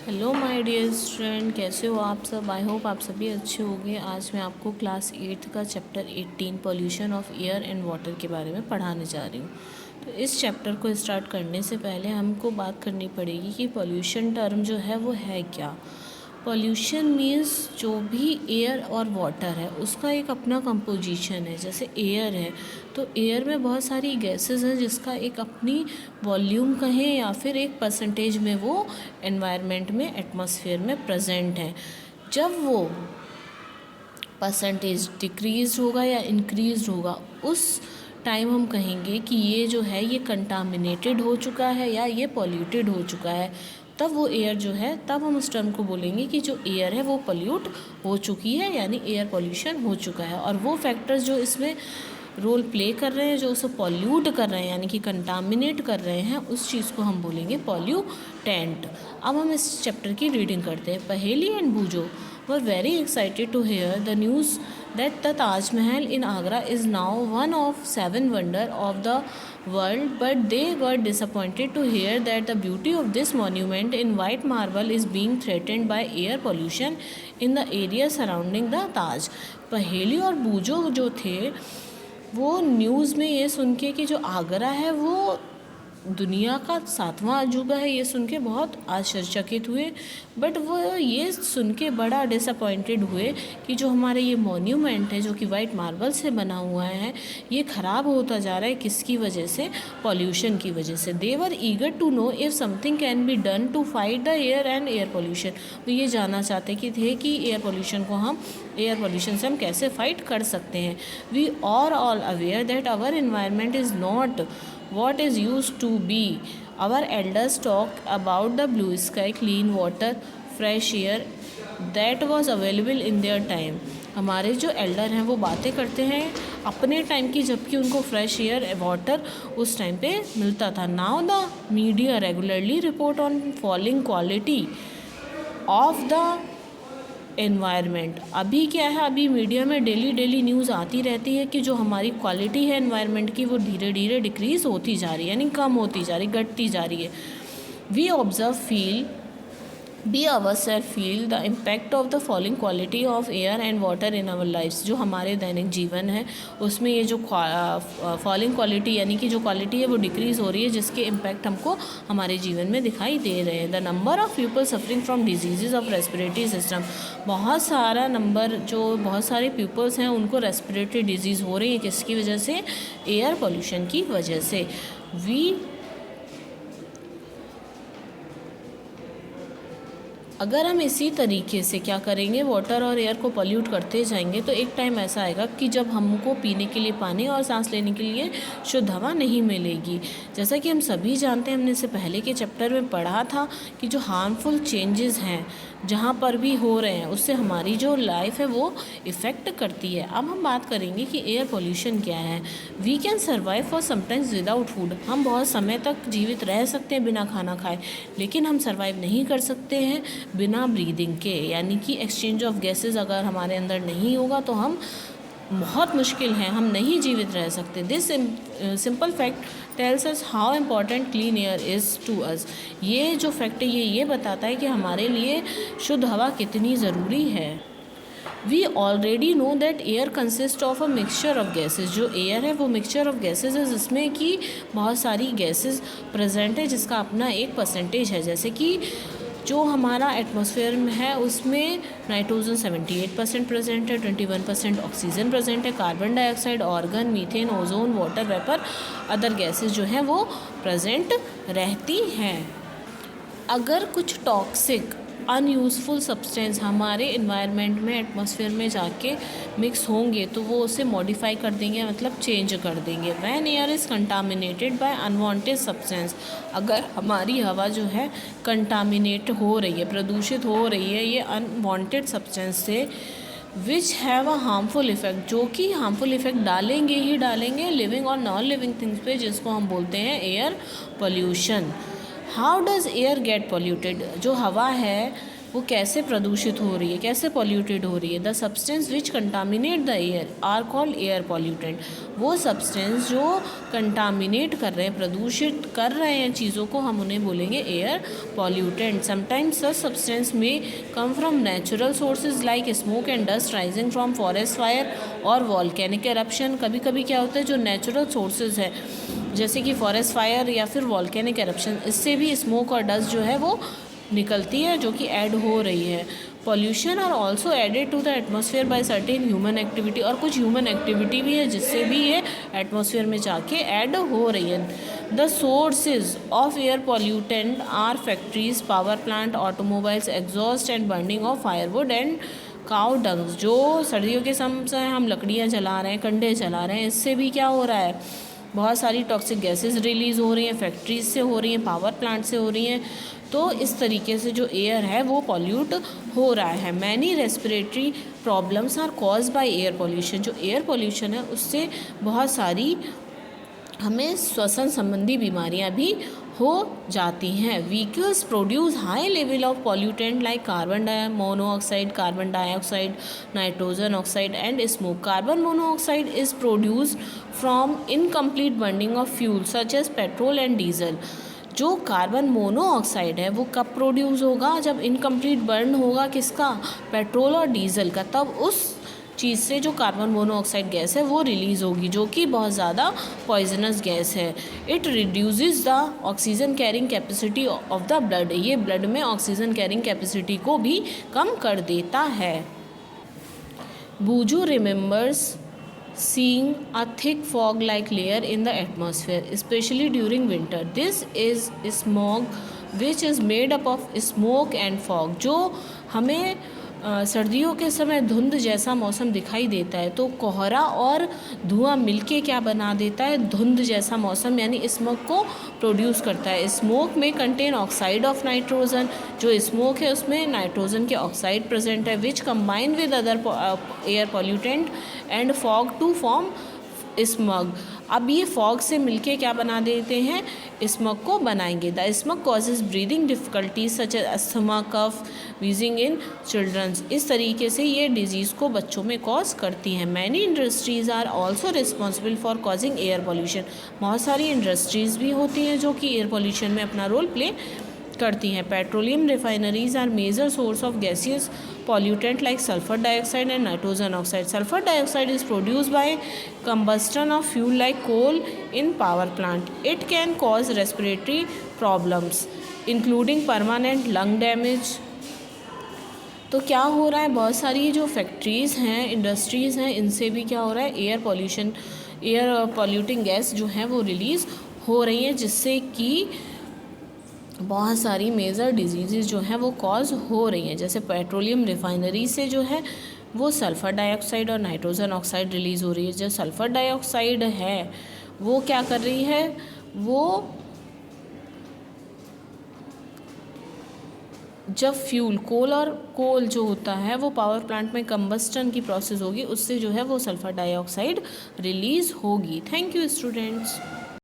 Hello my dear student, कैसे हो आप सब। आई होप आप सभी अच्छे होंगे। आज मैं आपको क्लास 8th का chapter 18 pollution of air and water के बारे में पढ़ाने जा रही हूँ। तो इस चैप्टर को स्टार्ट करने से पहले हमको बात करनी पड़ेगी कि पॉल्यूशन टर्म जो है वो है क्या। पॉल्यूशन मीन्स जो भी एयर और वाटर है उसका एक अपना कंपोजिशन है। जैसे एयर है तो एयर में बहुत सारी गैसेस हैं जिसका एक अपनी वॉल्यूम कहें या फिर एक परसेंटेज में वो एनवायरनमेंट में एटमॉस्फेयर में प्रेजेंट है। जब वो परसेंटेज डिक्रीज होगा या इंक्रीज होगा उस टाइम हम कहेंगे कि ये जो है ये कंटामिनेटेड हो चुका है या ये पॉल्यूटेड हो चुका है। तब वो एयर जो है तब हम उस टर्म को बोलेंगे कि जो एयर है वो पॉल्यूट हो चुकी है, यानी एयर पॉल्यूशन हो चुका है। और वो फैक्टर्स जो इसमें रोल प्ले कर रहे हैं, जो उसे पॉल्यूट कर रहे हैं यानी कि कंटामिनेट कर रहे हैं, उस चीज़ को हम बोलेंगे पॉल्यूटेंट। अब हम इस चैप्टर की रीडिंग करते हैं। पहेली and बूजो were very excited to hear the news that the Taj Mahal in Agra is now one of 7 wonders of the world, but they were disappointed to hear that the beauty of this monument in white marble is being threatened by air pollution in the area surrounding the Taj। पहेली और बूजो जो थे वो news में ये सुन के कि जो आगरा है वो दुनिया का 7वां अजूबा है, ये सुन के बहुत आश्चर्यचकित हुए। बट वो ये सुन के बड़ा डिसअपॉइंटेड हुए कि जो हमारे ये मॉन्यूमेंट है जो कि वाइट मार्बल से बना हुआ है ये ख़राब होता जा रहा है। किसकी वजह से? पॉल्यूशन की वजह से। They were eager to know if something can be done to fight the air and air pollution. वो ये जानना चाहते थे कि एयर पॉल्यूशन से हम कैसे फाइट कर सकते हैं। We are all aware that our environment is not what is used to be. Our elders talk about the blue sky, clean water, fresh air that was available in their time। हमारे जो Elder हैं वो बातें करते हैं अपने time की, जबकि उनको फ्रेश एयर वाटर उस टाइम पे मिलता था। Now the media regularly report on falling quality of the environment. अभी क्या है, अभी मीडिया में डेली न्यूज़ आती रहती है कि जो हमारी क्वालिटी है एनवायरनमेंट की वो धीरे धीरे डिक्रीज़ होती जा रही है, यानी कम होती जा रही, घटती जा रही है। We observe be ourselves feel the impact of the falling quality of air and water in our lifes. जो हमारे दैनिक जीवन है उसमें ये जो फॉलिंग क्वालिटी यानी कि जो क्वालिटी है वो डिक्रीज़ हो रही है, जिसके इम्पैक्ट हमको हमारे जीवन में दिखाई दे रहे हैं। The number of people suffering from disease of respiratory system. बहुत सारे पीपल्स हैं उनको रेस्पिरेटरी डिजीज़ हो रही है। किसकी वजह से? एयर पॉल्यूशन की वजह से। अगर हम इसी तरीके से क्या करेंगे, वाटर और एयर को पॉल्यूट करते जाएंगे तो एक टाइम ऐसा आएगा कि जब हमको पीने के लिए पानी और सांस लेने के लिए शुद्ध हवा नहीं मिलेगी। जैसा कि हम सभी जानते हैं, हमने इससे पहले के चैप्टर में पढ़ा था कि जो हार्मफुल चेंजेस हैं जहाँ पर भी हो रहे हैं उससे हमारी जो लाइफ है वो इफ़ेक्ट करती है। अब हम बात करेंगे कि एयर पोल्यूशन क्या है। We can survive for sometimes without food. हम बहुत समय तक जीवित रह सकते हैं बिना खाना खाए, लेकिन हम सर्वाइव नहीं कर सकते हैं बिना ब्रीदिंग के, यानी कि एक्सचेंज ऑफ गैसेस अगर हमारे अंदर नहीं होगा तो हम बहुत मुश्किल है, हम नहीं जीवित रह सकते। This simple fact tells us how important clean air is to us. ये जो फैक्ट है ये बताता है कि हमारे लिए शुद्ध हवा कितनी ज़रूरी है। We already know that air consist of a mixture of gases. जो एयर है वो मिक्सचर ऑफ गैसेज है जिसमें कि बहुत सारी गैसेज प्रेजेंट है जिसका अपना एक परसेंटेज है। जैसे कि जो हमारा एटमॉस्फेयर में है उसमें नाइट्रोजन 78% प्रेजेंट है, 21% ऑक्सीजन प्रेजेंट है, carbon dioxide, organ, methane, ozone, water vapour, other gases जो हैं वो प्रेजेंट रहती हैं। अगर कुछ टॉक्सिक अनयूज़फुल सब्सटेंस हमारे इन्वायरमेंट में एटमॉस्फेयर में जाके मिक्स होंगे तो वो उसे मॉडिफाई कर देंगे, मतलब चेंज कर देंगे। When air is contaminated by unwanted substance. अगर हमारी हवा जो है कंटामिनेट हो रही है, प्रदूषित हो रही है ये अनवांटेड सब्सटेंस से, which have a harmful effect, जो कि हार्मफुल इफ़ेक्ट डालेंगे लिविंग और नॉन लिविंग थिंग्स पे, जिसको हम बोलते हैं air pollution. How does air get polluted. जो हवा है वो कैसे प्रदूषित हो रही है, कैसे पॉल्यूटेड हो रही है। The substance which contaminate the air are called air pollutant. वो सब्सटेंस जो कंटामिनेट कर रहे हैं, प्रदूषित कर रहे हैं चीज़ों को, हम उन्हें बोलेंगे एयर पॉल्यूटेंट। समटाइम्स सच सब्सटेंस में come from natural sources like smoke and dust rising from forest fire और वॉल्केनिक एरप्शन। कभी कभी क्या होता है, जो नेचुरल सोर्सेज है जैसे कि फॉरेस्ट फायर या फिर वॉल्केनिक एरप्शन, इससे भी स्मोक और डस्ट जो है वो निकलती है, जो कि ऐड हो रही है। Pollution are also added to the atmosphere by certain human activity. और कुछ ह्यूमन एक्टिविटी भी है जिससे भी ये एटमॉस्फेयर में जाके ऐड हो रही है। The sources of air pollutant are factories, power plant, automobiles, exhaust and burning of firewood and cow dungs. जो सर्दियों के समय हम लकड़ियाँ जला रहे हैं, कंडे जला रहे हैं, इससे भी क्या हो रहा है, बहुत सारी टॉक्सिक गैसेस रिलीज़ हो रही हैं, फैक्ट्रीज से हो रही हैं, पावर प्लांट से हो रही हैं। तो इस तरीके से जो एयर है वो पॉल्यूट हो रहा है। Many respiratory problems are cause by air pollution. जो एयर पॉल्यूशन है उससे बहुत सारी हमें श्वसन संबंधी बीमारियां भी हो जाती हैं। Vehicles produce high level of pollutant like carbon monoxide, carbon dioxide, nitrogen oxide and smoke. Carbon monoxide is produced from incomplete burning of fuel such as petrol and diesel. जो कार्बन मोनोऑक्साइड है वो कब produce होगा, जब incomplete burn होगा किसका, petrol और diesel का, तब उस चीज़ से जो कार्बन मोनोऑक्साइड गैस है वो रिलीज़ होगी, जो कि बहुत ज़्यादा पॉइजनस गैस है। It reduces the oxygen carrying capacity of the blood. ये ब्लड में ऑक्सीजन कैरिंग कैपेसिटी को भी कम कर देता है। बूजू remembers seeing a thick fog like layer in the atmosphere, especially during winter. This is smog which is made up of smoke and fog. जो हमें सर्दियों के समय धुंध जैसा मौसम दिखाई देता है, तो कोहरा और धुआं मिलके क्या बना देता है, धुंध जैसा मौसम यानी स्मोक को प्रोड्यूस करता है। स्मोक में कंटेन ऑक्साइड ऑफ नाइट्रोजन। जो स्मोक है उसमें नाइट्रोजन के ऑक्साइड प्रेजेंट है, which combine with other air pollutant and fog to form smog. अब ये फॉग से मिलके क्या बना देते हैं, स्मग को बनाएंगे। The smog causes breathing difficulties such as asthma, cough, wheezing in childrens. इस तरीके से ये डिजीज़ को बच्चों में कॉज करती हैं। Many industries are also responsible for causing air pollution. बहुत सारी इंडस्ट्रीज़ भी होती हैं जो कि एयर पॉल्यूशन में अपना रोल प्ले करती हैं। Petroleum refineries are major source of gaseous pollutant like sulfur dioxide and nitrogen oxide. Sulfur dioxide is produced by combustion of fuel like coal in power plant. It can cause respiratory problems including permanent lung damage. तो क्या हो रहा है, बहुत सारी जो factories हैं, industries हैं, इनसे भी क्या हो रहा है, air pollution, air polluting gas जो है वो रिलीज़ हो रही है, जिससे कि बहुत सारी मेजर डिजीज़ जो हैं वो कॉज हो रही हैं। जैसे पेट्रोलियम रिफाइनरी से जो है वो सल्फ़र डाइऑक्साइड और नाइट्रोजन ऑक्साइड रिलीज़ हो रही है। जो सल्फ़र डाइऑक्साइड है वो क्या कर रही है, वो जब फ्यूल कोल जो होता है वो पावर प्लांट में कंबस्टन की प्रोसेस होगी, उससे जो है वो सल्फ़र डाइऑक्साइड रिलीज़ होगी। Thank you students.